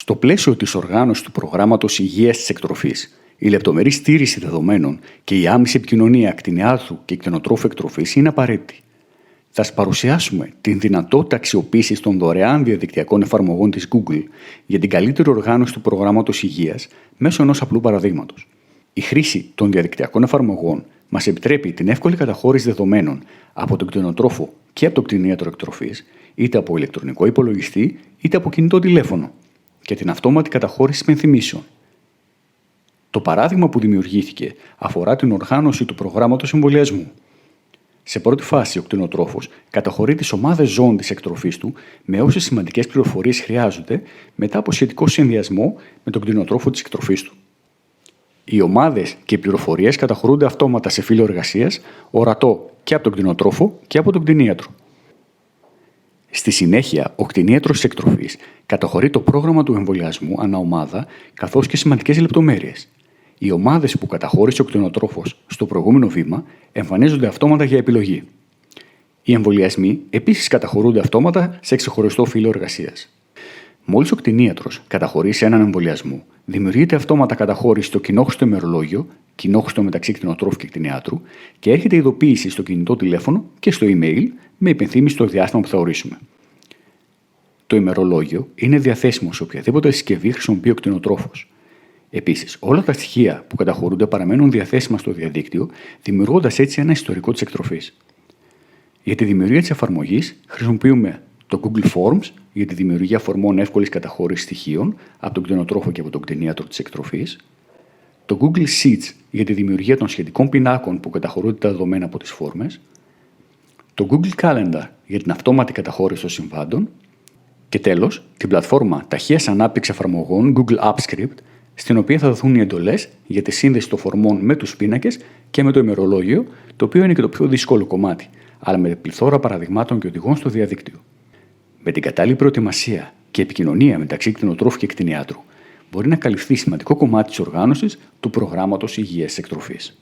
Στο πλαίσιο της οργάνωσης του προγράμματος υγείας της εκτροφής, η λεπτομερή στήρηση δεδομένων και η άμεση επικοινωνία κτηνιάτρου και κτηνοτρόφου εκτροφής είναι απαραίτητη. Θα σας παρουσιάσουμε την δυνατότητα αξιοποίησης των δωρεάν διαδικτυακών εφαρμογών της Google για την καλύτερη οργάνωση του προγράμματος υγείας μέσω ενός απλού παραδείγματος. Η χρήση των διαδικτυακών εφαρμογών μας επιτρέπει την εύκολη καταχώρηση δεδομένων από τον κτηνοτρόφο και από τον κτηνίατρο εκτροφής, είτε από ηλεκτρονικό υπολογιστή είτε από κινητό τηλέφωνο, και την αυτόματη καταχώρηση υπενθυμίσεων. Το παράδειγμα που δημιουργήθηκε αφορά την οργάνωση του προγράμματος εμβολιασμού. Σε πρώτη φάση, ο κτηνοτρόφος καταχωρεί τις ομάδες ζώων της εκτροφής του με όσες σημαντικές πληροφορίες χρειάζονται μετά από σχετικό συνδυασμό με τον κτηνοτρόφο της εκτροφής του. Οι ομάδες και οι πληροφορίες καταχωρούνται αυτόματα σε φύλλο εργασίας, ορατό και από τον κτηνοτρόφο και από τον κτηνίατρο. Στη συνέχεια, ο κτηνίατρος της εκτροφής καταχωρεί το πρόγραμμα του εμβολιασμού ανά ομάδα, καθώς και σημαντικές λεπτομέρειες. Οι ομάδες που καταχώρησε ο κτηνοτρόφος στο προηγούμενο βήμα εμφανίζονται αυτόματα για επιλογή. Οι εμβολιασμοί επίσης καταχωρούνται αυτόματα σε ξεχωριστό φύλλο εργασίας. Μόλις ο κτηνίατρος καταχωρήσει έναν εμβολιασμό, δημιουργείται αυτόματα καταχώρηση στο κοινόχρηστο ημερολόγιο, κοινόχρηστο μεταξύ κτηνοτρόφου και κτηνιάτρου, και έρχεται ειδοποίηση στο κινητό τηλέφωνο και στο email με υπενθύμηση στο διάστημα που θα ορίσουμε. Το ημερολόγιο είναι διαθέσιμο σε οποιαδήποτε συσκευή χρησιμοποιεί ο κτηνοτρόφος. Επίσης, όλα τα στοιχεία που καταχωρούνται παραμένουν διαθέσιμα στο διαδίκτυο, δημιουργώντας έτσι ένα ιστορικό της εκτροφής. Για τη δημιουργία της εφαρμογής χρησιμοποιούμε το Google Forms για τη δημιουργία φορμών εύκολης καταχώρησης στοιχείων από τον κτηνοτρόφο και από τον κτηνίατρο της εκτροφής, το Google Sheets για τη δημιουργία των σχετικών πινάκων που καταχωρούνται τα δεδομένα από τις φόρμες, το Google Calendar για την αυτόματη καταχώρηση των συμβάντων και τέλος την πλατφόρμα ταχείας ανάπτυξης εφαρμογών Google AppScript, στην οποία θα δοθούν οι εντολές για τη σύνδεση των φορμών με τους πίνακες και με το ημερολόγιο, το οποίο είναι και το πιο δύσκολο κομμάτι, αλλά με πληθώρα παραδειγμάτων και οδηγών στο διαδίκτυο. Με την κατάλληλη προετοιμασία και επικοινωνία μεταξύ κτηνοτρόφου και κτηνιάτρου, μπορεί να καλυφθεί σημαντικό κομμάτι της οργάνωσης του προγράμματος υγείας της εκτροφής.